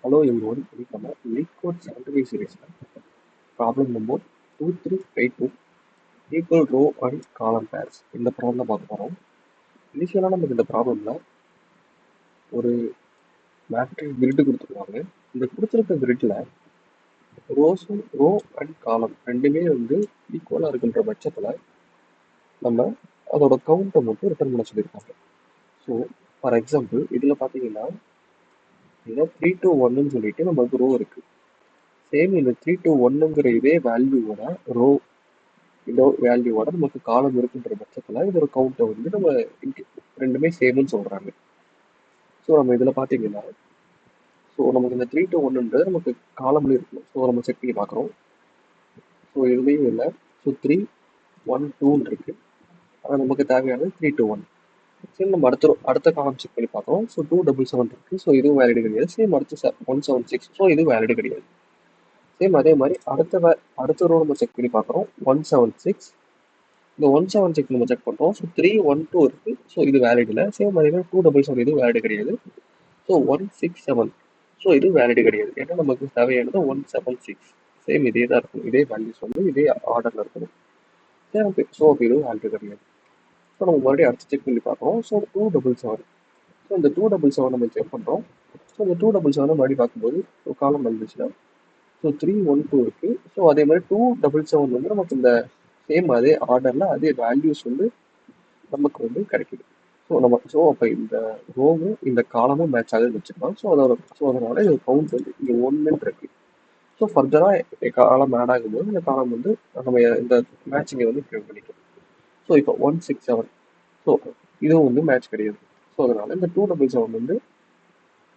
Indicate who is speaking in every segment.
Speaker 1: Hello everyone, welcome to LeetCode 75 series. Problem number 2382 equal row and column pairs. இந்த problem பார்க்க போகிறோம். இனிஷியலாக நமக்கு இந்த ப்ராப்ளமில் ஒரு மேட்ரிக்ஸ் கிரிட் கொடுத்துருக்காங்க. இந்த கொடுத்துருக்க கிரிட்டில் ரோ அண்ட் காலம் ரெண்டுமே வந்து ஈக்குவலாக இருக்கின்ற பட்சத்தில் நம்ம அதோட கவுண்ட்டை மட்டும் ரிட்டர்ன் பண்ண சொல்லியிருக்காங்க. ஸோ ஃபார் எக்ஸாம்பிள் இதில் பார்த்தீங்கன்னா இதில் 3 to 1ன்னு சொல்லிட்டு நமக்கு ரோ இருக்குது. சேம் இந்த 3 to 1ங்கிற இதே வேல்யூவோட ரோ இதோ வேல்யூவோட நமக்கு காலம் இருக்குன்ற பட்சத்தில் இதோட கவுண்ட்டை வந்து நம்ம ரெண்டுமே சேம்னு சொல்கிறாங்க. ஸோ நம்ம இதில் பார்த்தீங்கன்னா ஸோ நமக்கு இந்த 3 to 1ன்றது நமக்கு காலம்ல இருக்கணும். ஸோ நம்ம செக் பண்ணி பார்க்குறோம். ஸோ இதுலேயும் இல்லை. ஸோ 3 1 2ன்னு இருக்குது. ஆனால் நமக்கு தேவையானது 3 to 1. சரி நம்ம அடுத்த காலம் செக் பண்ணி பார்க்குறோம். ஸோ 277 இருக்குது. ஸோ இதுவும் வேலிடு கிடையாது. சேம் அடுத்து 176. ஸோ இதுவும் வேலிடு கிடையாது. சேம் அதே மாதிரி அடுத்த ரோ நம்ம செக் பண்ணி பார்க்குறோம். 176. இந்த 176 நம்ம செக் பண்ணுறோம். ஸோ 312 இருக்குது. ஸோ இது வேலிட் இல்லை. சேம் அதே மாதிரி 277 இது வேலிடு கிடையாது. ஸோ 167. ஸோ இது வேலிடு கிடையாது. ஏன்னா நமக்கு தேவையானது 176. சேம் இதே தான் இருக்கும். இதே வேல்யூஸ் வந்து இதே ஆர்டரில் இருக்கணும். சேம் ஸோ அப்போ இதுவும் வேலிடு கிடையாது. ஸோ நம்ம மறுபடியும் அடுத்து செக் பண்ணி பார்க்குறோம். ஸோ 277. ஸோ இந்த 277 நம்ம செக் பண்ணுறோம். ஸோ இந்த 277 மறுபடியும் பார்க்கும்போது ஒரு காலம் வந்துச்சுன்னா ஸோ 312 இருக்குது. ஸோ அதே மாதிரி 277 வந்து நமக்கு இந்த சேம் அதே ஆர்டரில் அதே வேல்யூஸ் வந்து நமக்கு வந்து கிடைக்குது. ஸோ அப்போ இந்த ரோவும் இந்த காலமும் மேட்ச் ஆகுதுன்னு வச்சுக்கலாம். ஸோ அதனால இது கவுண்ட் வந்து இங்கே 1ன்னு இருக்கு. ஸோ ஃபர்தராக காலம் ஆட் ஆகும்போது இந்த காலம் வந்து நம்ம இந்த மேட்சிங்கை வந்து இம்ப்ரூவ் பண்ணிக்கலாம். ஸோ இப்போ 167. ஸோ இதுவும் வந்து மேட்ச் கிடையாது. ஸோ அதனால இந்த 277 வந்து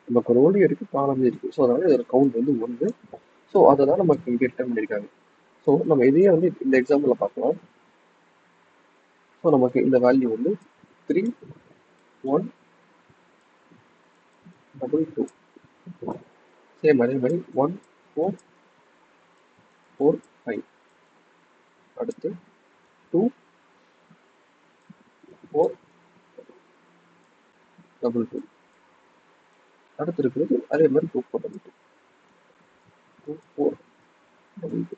Speaker 1: நமக்கு ரோலையும் இருக்குது காலமும் இருக்குது. ஸோ அதனால இதோட கவுண்ட் வந்து 1. ஸோ அதை தான் நமக்கு இங்கே ரிட்டர்ன் பண்ணியிருக்காங்க. ஸோ நம்ம இதையே வந்து இந்த எக்ஸாம்பிளில் பார்க்கலாம். ஸோ நமக்கு இந்த வேல்யூ வந்து 3122. சேம் அதே மாதிரி 1445. அடுத்து 2422. அடுத்து இருக்கிறது அதே மாதிரி 2422. 2422.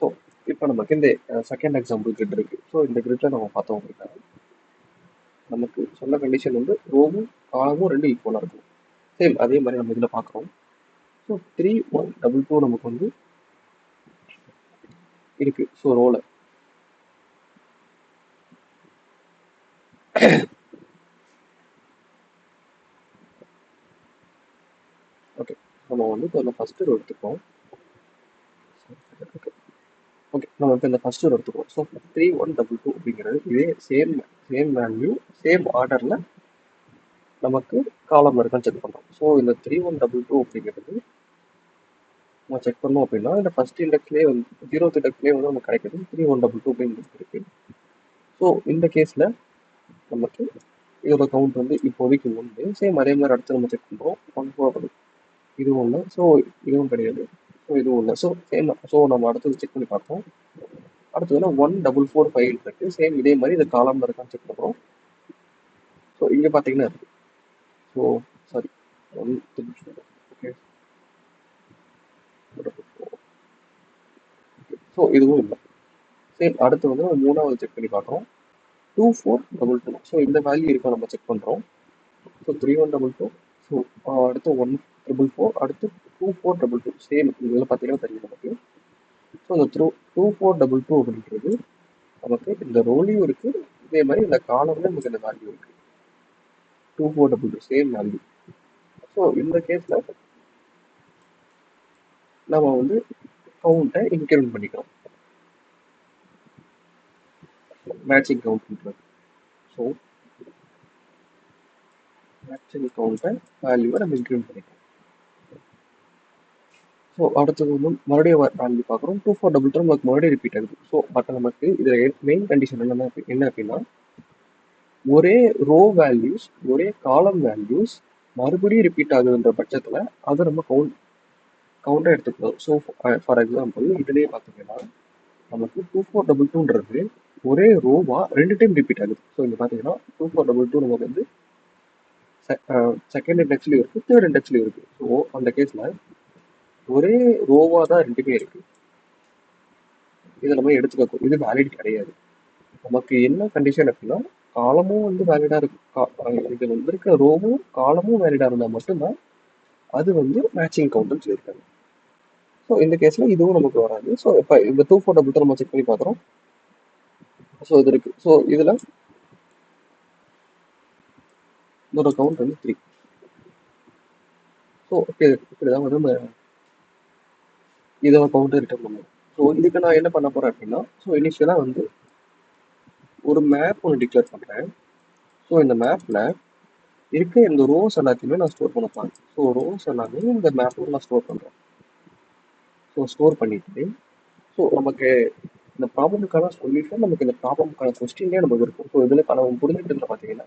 Speaker 1: ஸோ இப்போ நமக்கு இந்த செகண்ட் எக்ஸாம்பிள் கிரிட் இருக்கு. ஸோ இந்த கிரிட்ல நம்ம பார்த்தோம் அப்படின்னா நமக்கு சொன்ன கண்டிஷன் வந்து ரோவும் காலமும் ரெண்டு ஈக்குவலாக இருக்கும். சேம் அதே மாதிரி நம்ம இதில் பார்க்குறோம். ஸோ 3122 நமக்கு வந்து இருக்கு. ஸோ ரோல ஓகே நம்ம வந்து இப்போ ஃபர்ஸ்ட் ரோ எடுத்துப்போம். ஓகே நம்ம இப்போ இந்த ஃபர்ஸ்ட் ரோ எடுத்துப்போம். ஸோ 3122 அப்படிங்கிறது இதே சேம் வேல்யூ சேம் ஆர்டரில் நமக்கு காலம் இருக்கான்னு செக் பண்ணுறோம். ஸோ இந்த 3122 அப்படிங்கிறது நம்ம செக் பண்ணோம் அப்படின்னா இந்த ஃபர்ஸ்ட் இண்டெக்ஸ்லேயே வந்து 0th இண்டெக்ஸ்லேயே வந்து நமக்கு கிடைக்குது 3122 அப்படின்னு இருக்கு. ஸோ இந்த கேஸில் நமக்கு இதோட கவுண்ட் வந்து இப்போதைக்கு 1. சேம் அதே மாதிரி அடுத்து நம்ம செக் பண்ணுறோம். 14 இதுவும் இல்லை. ஸோ இதுவும் கிடையாது. ஸோ இதுவும் இல்லை. So same. ஸோ நம்ம அடுத்தது செக் பண்ணி பார்ப்போம். அடுத்ததுல 1445 இருக்கு. சேம் இதே மாதிரி இது காலம்ல இருக்கான்னு செக் பண்ணுறோம். ஸோ இங்கே பார்த்தீங்கன்னா இருக்கு. So sorry okay. ஸோ இதுவும் இல்லை. சேம் அடுத்து வந்து நம்ம மூணாவது செக் பண்ணி பார்க்குறோம். 2422. ஸோ இந்த வேல்யூ இருக்கா நம்ம செக் பண்ணுறோம். ஸோ 3122. ஸோ அடுத்து 1444. அடுத்து 2422. சேம் இதில் பார்த்தீங்கன்னா தெரியும் நமக்கு. ஸோ இந்த 2422 அப்படின்றது நமக்கு இந்த ரோலையும் இருக்கு. இதே மாதிரி இந்த காலம்ல நமக்கு இந்த வேல்யூ இருக்கு. 2422 சேம் வேல்யூ. ஸோ இந்த கேஸ்ல நம்ம வந்து கவுண்ட்டை இன்க்ரிமெண்ட் பண்ணிக்கிறோம். Matching count. ஸோ மேட்சிங் கவுண்ட்டை வேல்யூவை நம்ம இன்க்ரிமெண்ட் பண்ணிக்கிறோம். ஸோ அடுத்தது வந்து மறுபடியும் வேல்யூ பார்க்குறோம். 2422 நமக்கு மறுபடியும் ரிப்பீட் ஆகுது. ஸோ பட் நமக்கு இதில் மெயின் கண்டிஷன் என்ன அப்படின்னா, ஒரே ரோ வேல்யூஸ், ஒரே காலம் வேல்யூஸ் மறுபடியும் ரிப்பீட் ஆகுதுன்ற பட்சத்தில் அதை நம்ம கவுண்டாக எடுத்துக்கணும். ஸோ ஃபார் எக்ஸாம்பிள் இதுலேயே பார்த்தீங்கன்னா நமக்கு 2422ன்றது ஒரே ரோவா 2 டைம் ரிப்பீட் ஆகுது. ஸோ இங்கே பார்த்தீங்கன்னா 2422 நமக்கு வந்து செகண்ட் இண்டெக்ஸ்லையும் இருக்குது, தேர்ட் இண்டெக்ஸ்லையும் இருக்குது. ஸோ அந்த கேஸில் ஒரே ரோவா தான் ரெண்டுமே இருக்கு. இதை நம்ம எடுத்துக்க, இது வேலிட் கிடையாது. நமக்கு என்ன கண்டிஷன் அப்படின்னா, காலமும் வந்து வேலிடா இருக்கு, இது வந்து இருக்க ரோவும் காலமும் வேலிடா இருந்தால் மட்டும்தான் அது வந்து மேட்சிங் கவுண்ட்னு சொல்லியிருக்காங்க. ஸோ இந்த கேஸ்ல இதுவும் நமக்கு வராது. ஸோ இப்போ இந்த 2422 நம்ம செக் பண்ணி பார்க்குறோம். ஸோ இது இருக்கு. ஸோ இதுல இதோட கவுண்ட் வந்து 3. ஸோ இப்படிதான் வந்து நம்ம இதோட கவுண்ட் ரிட்டர்ன் பண்ணுவோம். ஸோ இதுக்கு நான் என்ன பண்ண போறேன் அப்படின்னா, ஸோ இனிஷியலாக வந்து ஒரு மேப் ஒன்று டிக்ளேர் பண்ணுறேன். ஸோ இந்த மேப்பில் இருக்க இந்த ரோஸ் எல்லாத்தையுமே நான் ஸ்டோர் பண்ண போறேன். ஸோ ரோஸ் எல்லாமே இந்த மேப்பில் நான் ஸ்டோர் பண்ணுறேன். ஸோ ஸ்டோர் பண்ணிட்டு, ஸோ நமக்கு இந்த ப்ராப்ளமுக்கான சொல்யூஷன், நமக்கு இந்த ப்ராப்ளமுக்கான கொஸ்டின்லேயே நமக்கு இருக்கும். ஸோ இதில் நம்ம புரிஞ்சுக்கிட்டு பார்த்தீங்கன்னா,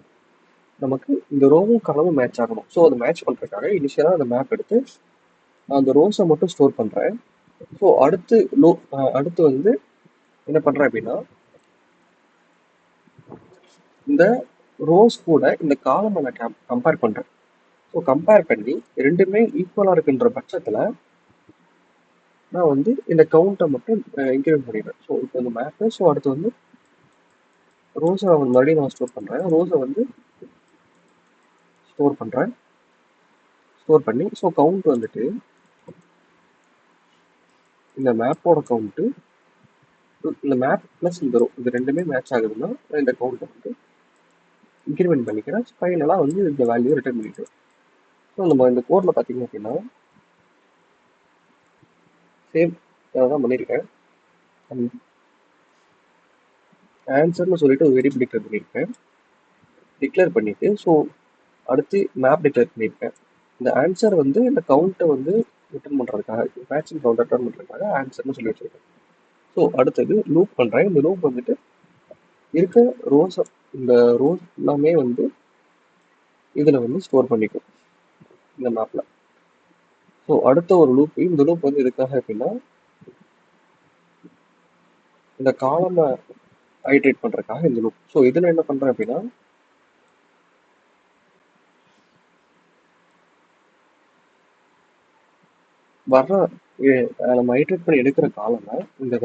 Speaker 1: நமக்கு இந்த ரோவும் காலமும் மேட்ச் ஆகணும். ஸோ அதை மேட்ச் பண்ணுறதுக்காக இனிஷியலாக அந்த மேப் எடுத்து அந்த ரோஸை மட்டும் ஸ்டோர் பண்ணுறேன். ஸோ அடுத்து வந்து என்ன பண்ணுறேன் அப்படின்னா, இந்த ரோஸ் கூட இந்த காலமை நான் கம்பேர் பண்ணுறேன். ஸோ கம்பேர் பண்ணி ரெண்டுமே ஈக்குவலாக இருக்குன்ற பட்சத்தில் நான் வந்து இந்த கவுண்ட்டை மட்டும் இன்க்ரிமெண்ட் பண்ணிடுறேன். ஸோ இப்போ இந்த மேப்பு, ஸோ அடுத்து வந்து ரோஸை மறுபடியும் நான் ஸ்டோர் பண்ணுறேன். ரோஸை வந்து ஸ்டோர் பண்ணுறேன். ஸ்டோர் பண்ணி ஸோ கவுண்ட் வந்துட்டு இந்த மேப்போட கவுண்ட்டு, இந்த மேப் ப்ளஸ் இந்த ரோ, இது ரெண்டுமே மேட்ச் ஆகுதுன்னா இந்த கவுண்ட்டை வந்து இன்க்ரிமெண்ட் பண்ணிக்கிறேன். ஃபைனலாக வந்து இந்த வேல்யூ ரிட்டர்ன் பண்ணிக்கிறேன். ஸோ நம்ம இந்த கோடில் பார்த்தீங்க அப்படின்னா சேம் தான் பண்ணியிருக்கேன். ஆன்சர்னு சொல்லிட்டு ஒரு வேரியபிள் டிக்ளேர் பண்ணியிருக்கேன். டிக்ளேர் பண்ணிட்டு ஸோ அடுத்து மேப் டிக்ளேர் பண்ணியிருக்கேன். இந்த ஆன்சர் வந்து இந்த கவுண்ட்டை வந்து ரிட்டர்ன் பண்ணுறதுக்காக, மேட்சிங் கவுண்ட் ரிட்டர்ன் பண்ணுறதுக்காக ஆன்சர்னு சொல்லி வச்சிருக்கேன். ஸோ அடுத்தது லூப் பண்ணுறேன். இந்த லூப் வந்துட்டு இருக்க ரோஸ், இந்த ரோஸ் எல்லாமே வந்து இதில் வந்து ஸ்டோர் பண்ணிக்கும் இந்த மேப்பில். ஸோ அடுத்த ஒரு லூப், இந்த லூப் வந்து எதுக்காக அப்படின்னா இந்த காலமை ஐட்ரேட் பண்ணுறதுக்காக இந்த லூப். ஸோ இதில் என்ன பண்ணுறேன் அப்படின்னா, வர்ற நம்ம ஐட்ரேட் பண்ணி எடுக்கிற காலமை இந்த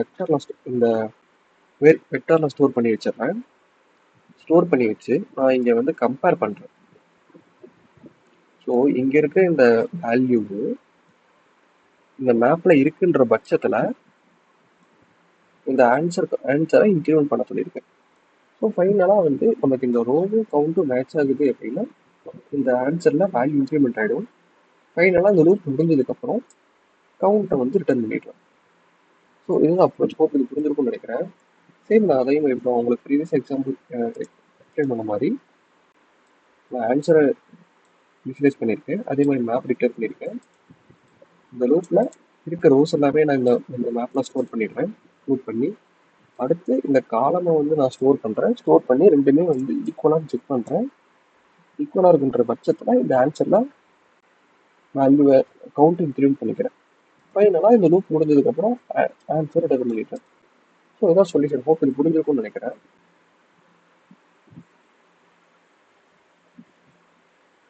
Speaker 1: வெக்டர்ல ஸ்டோர் பண்ணி வச்சிடுறேன். ஸ்டோர் பண்ணி வச்சு நான் இங்கே வந்து கம்பேர் பண்ணுறேன். ஸோ இங்கே இருக்க இந்த வேல்யூ இந்த மேப்பில் இருக்குன்ற பட்சத்தில் இந்த ஆன்சரை இன்க்ரிமெண்ட் பண்ண சொல்லியிருக்கேன். ஸோ ஃபைனலாக வந்து நமக்கு இந்த ரோவும் கவுண்ட்டும் மேட்ச் ஆகுது அப்படின்னா இந்த ஆன்சரில் வேல்யூ இன்க்ரிமெண்ட் ஆகிடும். ஃபைனலாக இந்த லூப் முடிஞ்சதுக்கப்புறம் கவுண்ட்டை வந்து ரிட்டர்ன் பண்ணிடலாம். ஸோ இதுதான் அப்ரோச். ஹோப் இது புரிஞ்சிருக்கும்னு நினைக்கிறேன். சரி, நான் அதையும் இப்போ உங்களுக்கு ப்ரீவியஸ் எக்ஸாம்பிள் எக்ஸ்பிளைன் பண்ண மாதிரி நான் ஆன்சரை விசுவலைஸ் பண்ணியிருக்கேன். அதே மாதிரி மேப் டிக்ளேர் பண்ணியிருக்கேன். இந்த லூப்பில் இருக்க ரோஸ் எல்லாமே நான் இந்த மேப்பில் ஸ்டோர் பண்ணிடுறேன். லூப் பண்ணி அடுத்து இந்த காலமை வந்து நான் ஸ்டோர் பண்ணுறேன். ஸ்டோர் பண்ணி ரெண்டுமே வந்து ஈக்குவலாக செக் பண்ணுறேன். ஈக்குவலாக இருக்குன்ற பட்சத்தில் இந்த ஆன்சரில் வேல்யூவை கவுண்ட் இன்க்ரிமெண்ட் பண்ணிக்கிறேன். ஃபைனலாக இந்த லூப் முடிஞ்சதுக்கப்புறம் ஆன்சர் ரிட்டர்ன் பண்ணிட்டேன். ஸோ இதான் சொல்யூஷன். ஹோப் இது புரிஞ்சிருக்கும்னு நினைக்கிறேன்.